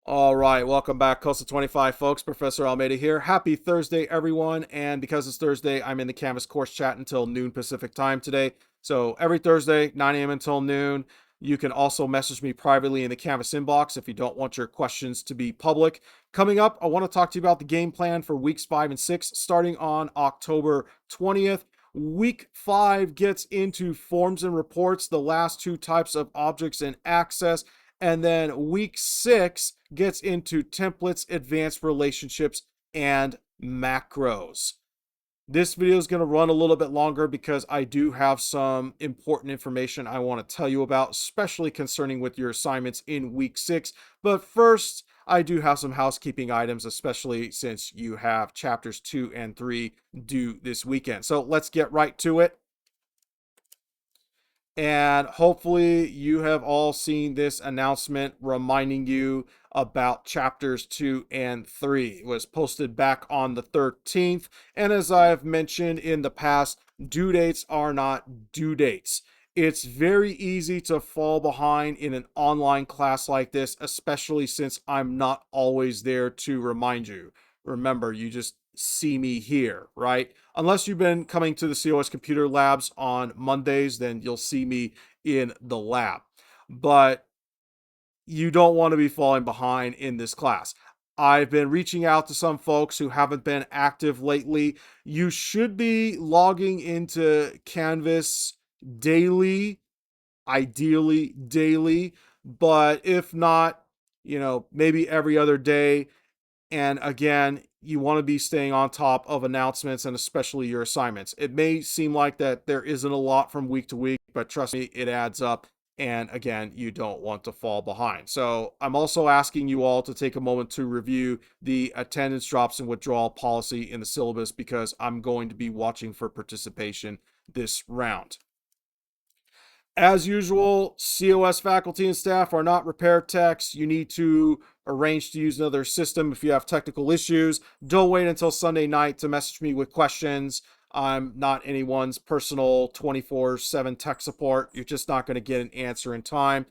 All right, welcome back, COSA 25 folks. Professor Almeida here. Happy Thursday, everyone. And because it's Thursday, I'm in the Canvas course chat until noon Pacific time today. So every Thursday, 9 a.m. until noon. You can also message me privately in the Canvas inbox if you don't want your questions to be public. Coming up, I want to talk to you about the game plan for weeks 5 and 6 starting on October 20th. Week 5 gets into forms and reports, the last two types of objects in Access. And then week 6 gets into templates, advanced relationships, and macros. This video is going to run a little bit longer because I do have some important information I want to tell you about, especially concerning with your assignments in week 6. But first, I do have some housekeeping items, especially since you have chapters 2 and 3 due this weekend. So let's get right to it. And hopefully you have all seen this announcement reminding you about chapters 2 and 3. It was posted back on the 13th. And as I've mentioned in the past, due dates are not due dates. It's very easy to fall behind in an online class like this, especially since I'm not always there to remind you. Remember, you just see me here, right? Unless you've been coming to the COS computer labs on Mondays, then you'll see me in the lab. But you don't want to be falling behind in this class. I've been reaching out to some folks who haven't been active lately. You should be logging into Canvas daily, ideally daily, but if not, maybe every other day. And again, you want to be staying on top of announcements and especially your assignments. It may seem like that there isn't a lot from week to week, but trust me, it adds up. And again, you don't want to fall behind. So I'm also asking you all to take a moment to review the attendance drops and withdrawal policy in the syllabus because I'm going to be watching for participation this round. As usual, COS faculty and staff are not repair techs. You need to arrange to use another system if you have technical issues. Don't wait until Sunday night to message me with questions. I'm not anyone's personal 24/7 tech support. You're just not going to get an answer in time.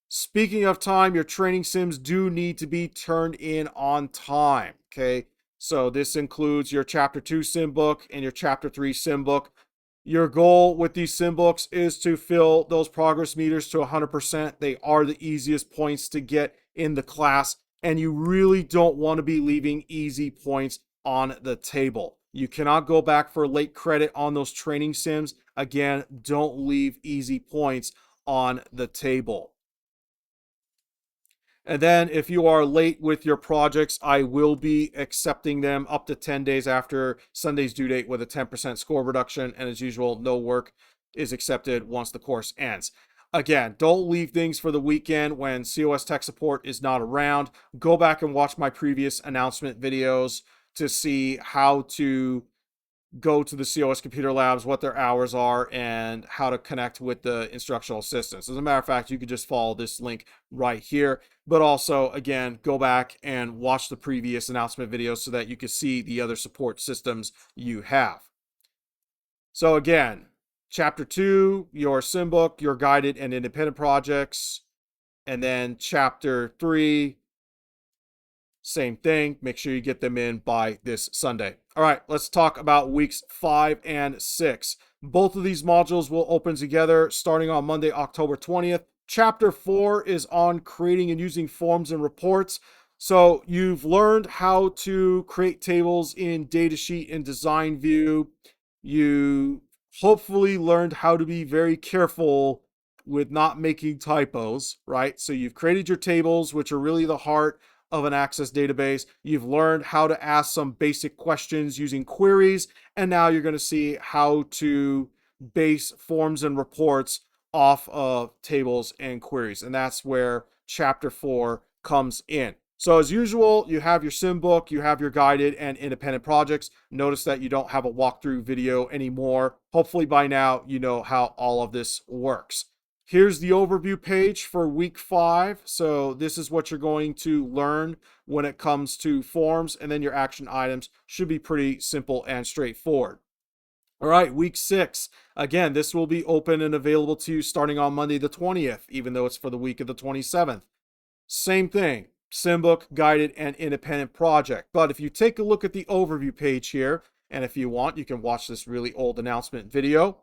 Speaking of time, your training sims do need to be turned in on time, okay? So this includes your Chapter 2 sim book and your Chapter 3 sim book. Your goal with these sim books is to fill those progress meters to 100%. They are the easiest points to get in the class, and you really don't want to be leaving easy points on the table. You cannot go back for late credit on those training sims. Again, don't leave easy points on the table. And then if you are late with your projects, I will be accepting them up to 10 days after Sunday's due date with a 10% score reduction. And as usual, no work is accepted once the course ends. Again, don't leave things for the weekend when COS tech support is not around. Go back and watch my previous announcement videos to see how to go to the COS computer labs, what their hours are, and how to connect with the instructional assistants. As a matter of fact, you could just follow this link right here. But also, again, go back and watch the previous announcement videos so that you can see the other support systems you have. So again, Chapter 2, your sim book, your guided and independent projects. And then Chapter 3, same thing. Make sure you get them in by this Sunday. All right, let's talk about weeks 5 and 6. Both of these modules will open together starting on Monday, October 20th. Chapter 4 is on creating and using forms and reports. So you've learned how to create tables in Datasheet and Design View. You hopefully learned how to be very careful with not making typos, right? So you've created your tables, which are really the heart of an Access database. You've learned how to ask some basic questions using queries, and now you're going to see how to base forms and reports off of tables and queries, and that's where Chapter 4 comes in. So as usual, you have your sim book, you have your guided and independent projects. Notice that you don't have a walkthrough video anymore. Hopefully by now you know how all of this works. Here's the overview page for week 5. So this is what you're going to learn when it comes to forms, and then your action items should be pretty simple and straightforward. All right, week 6. Again, this will be open and available to you starting on Monday the 20th, even though it's for the week of the 27th. Same thing. SimBook, guided, and independent project. But if you take a look at the overview page here, and if you want, you can watch this really old announcement video,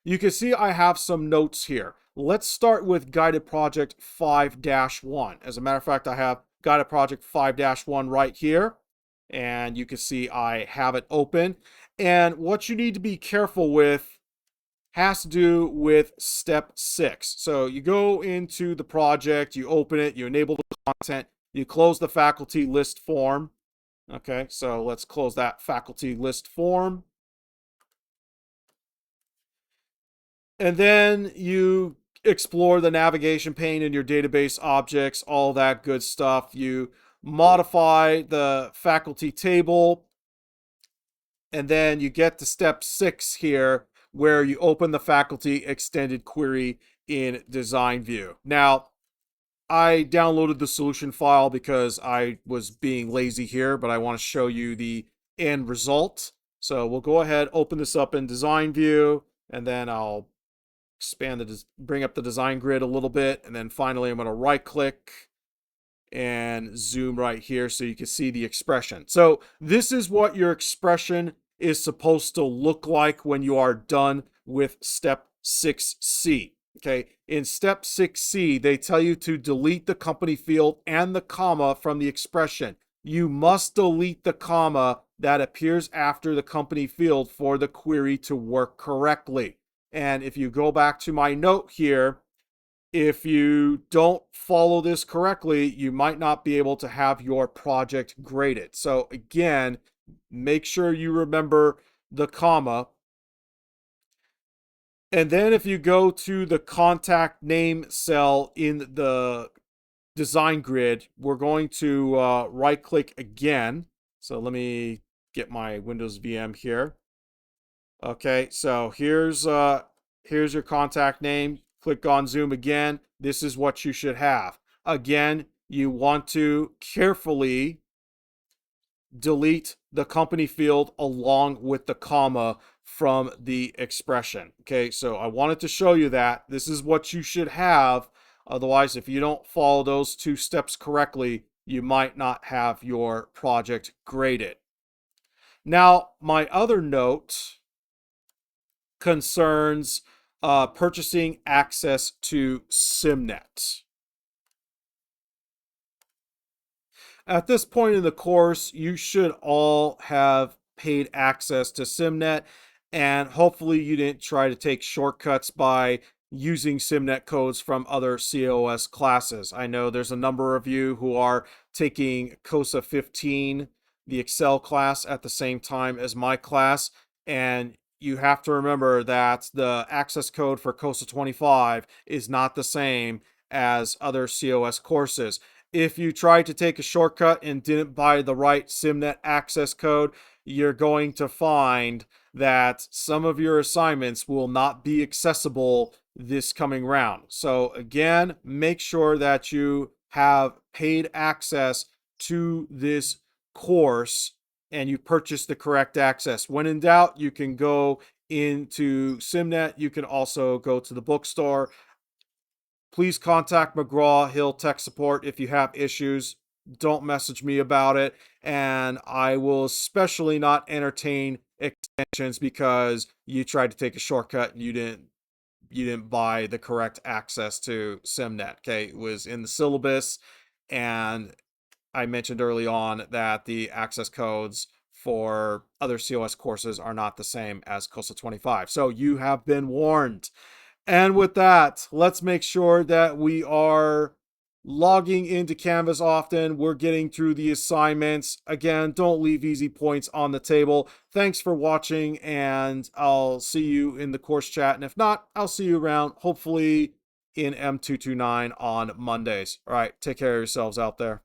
you can see I have some notes here. Let's start with guided project 5-1. As a matter of fact, I have guided project 5-1 right here, and you can see I have it open. And what you need to be careful with has to do with step 6. So you go into the project, you open it, you enable the content, you close the faculty list form. Okay, so let's close that faculty list form. And then you explore the navigation pane in your database objects, all that good stuff. You modify the faculty table, and then you get to step 6 here, where you open the faculty extended query in design view. Now, I downloaded the solution file because I was being lazy here, but I want to show you the end result. So we'll go ahead, open this up in design view, and then I'll bring up the design grid a little bit, and then finally I'm going to right click and zoom right here so you can see the expression. So this is what your expression is supposed to look like when you are done with step 6C. Okay, in step 6C, they tell you to delete the company field and the comma from the expression. You must delete the comma that appears after the company field for the query to work correctly. And if you go back to my note here, if you don't follow this correctly, you might not be able to have your project graded. So again, make sure you remember the comma. And then if you go to the contact name cell in the design grid, we're going to right click again. So let me get my Windows VM here. Okay, so here's your contact name. Click on zoom again. This is what you should have. Again, you want to carefully delete the company field along with the comma from the expression. Okay, so I wanted to show you that this is what you should have. Otherwise, if you don't follow those 2 steps correctly, you might not have your project graded. Now, my other note concerns purchasing access to SimNet. At this point in the course, you should all have paid access to SimNet, and hopefully you didn't try to take shortcuts by using SimNet codes from other COS classes. I know there's a number of you who are taking COSA 15, the Excel class, at the same time as my class, and you have to remember that the access code for COSA 25 is not the same as other COS courses. If you tried to take a shortcut and didn't buy the right SimNet access code, you're going to find that some of your assignments will not be accessible this coming round. So again, make sure that you have paid access to this course and you purchase the correct access. When in doubt, you can go into SimNet. You can also go to the bookstore. Please contact McGraw-Hill Tech Support if you have issues. Don't message me about it. And I will especially not entertain extensions because you tried to take a shortcut and you didn't buy the correct access to SimNet. Okay, it was in the syllabus, and I mentioned early on that the access codes for other COS courses are not the same as COSA 25. So you have been warned. And with that, let's make sure that we are logging into Canvas often. We're getting through the assignments. Again, don't leave easy points on the table. Thanks for watching, and I'll see you in the course chat. And if not, I'll see you around, hopefully in M229 on Mondays. All right, take care of yourselves out there.